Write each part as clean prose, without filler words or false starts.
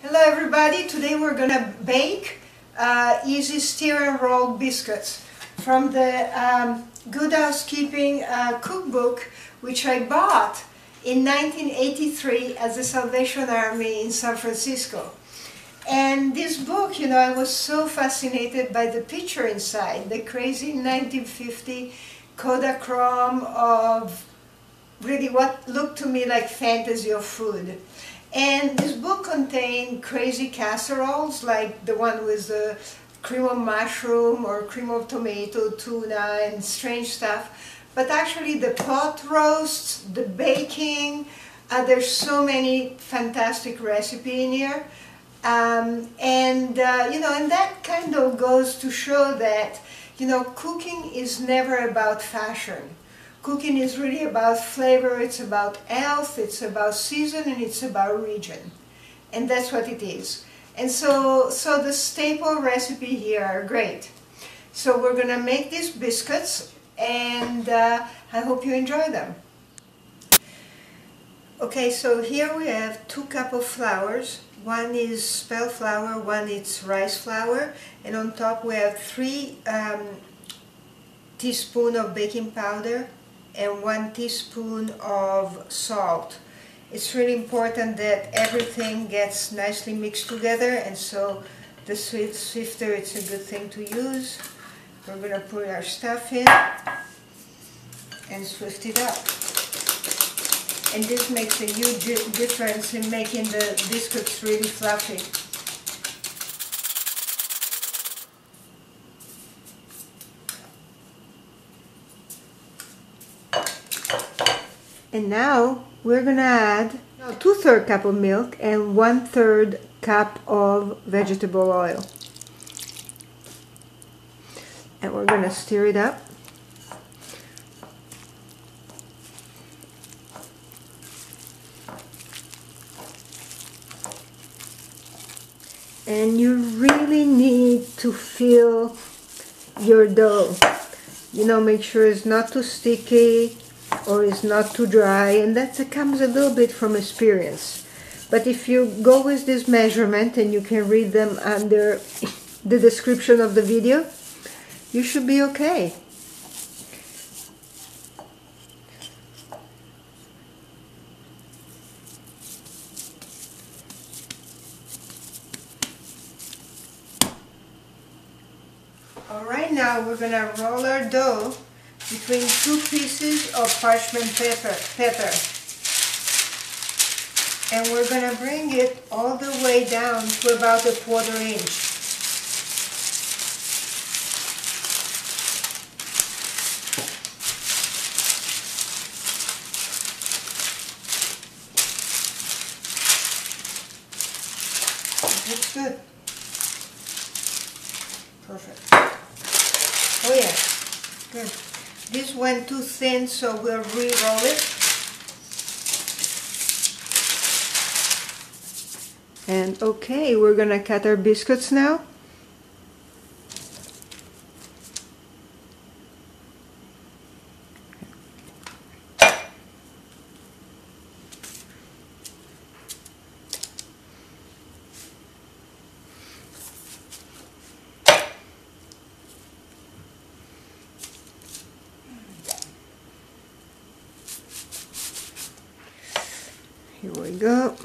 Hello everybody, today we're gonna bake easy stir and roll biscuits from the Good Housekeeping Cookbook, which I bought in 1983 at the Salvation Army in San Francisco. And this book, you know, I was so fascinated by the picture inside, the crazy 1950 Kodachrome of really what looked to me like fantasy of food. And this book contained crazy casseroles like the one with the cream of mushroom or cream of tomato, tuna, and strange stuff. But actually the pot roasts, the baking, there's so many fantastic recipes in here. You know, and that kind of goes to show that, you know, cooking is never about fashion. Cooking is really about flavor, it's about health, it's about season, and it's about region. And that's what it is. And so the staple recipe here are great. So we're going to make these biscuits, and I hope you enjoy them. Okay, so here we have 2 cups of flours. One is spelt flour, one is rice flour, and on top we have 3 teaspoons of baking powder and 1 teaspoon of salt. It's really important that everything gets nicely mixed together, and so the swifter, it's a good thing to use. We're going to put our stuff in and swift it up. And this makes a huge difference in making the biscuits really fluffy. And now we're going to add 2/3 cup of milk and 1/3 cup of vegetable oil. And we're going to stir it up. And you really need to feel your dough. You know, make sure it's not too sticky or it's not too dry, and that comes a little bit from experience. But if you go with this measurement, and you can read them under the description of the video, you should be okay. Alright, now we're going to roll our dough between 2 pieces of parchment paper. And we're going to bring it all the way down to about 1/4 inch. Looks good. Perfect. Oh yeah, good. This went too thin, so we'll re-roll it. And okay, we're gonna cut our biscuits now. Here we go.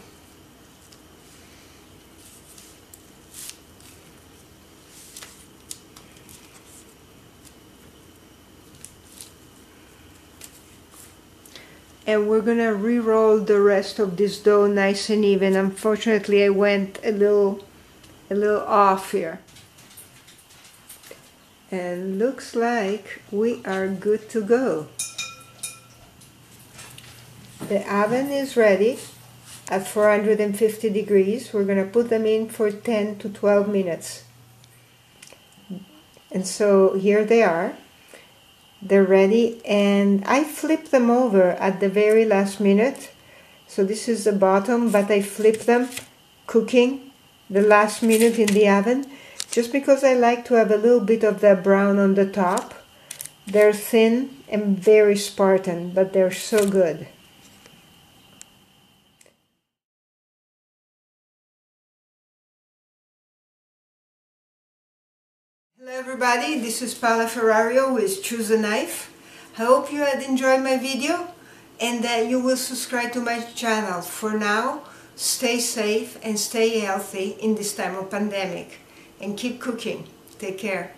And we're gonna re-roll the rest of this dough nice and even. Unfortunately, I went a little off here. And looks like we are good to go. The oven is ready at 450 degrees. We're going to put them in for 10 to 12 minutes. And so here they are. They're ready, and I flip them over at the very last minute. So this is the bottom, but I flip them cooking the last minute in the oven, just because I like to have a little bit of that brown on the top. They're thin and very Spartan, but they're so good. Hello everybody, this is Paola Ferrario with Choose a Knife. I hope you had enjoyed my video and that you will subscribe to my channel. For now, stay safe and stay healthy in this time of pandemic. And keep cooking. Take care.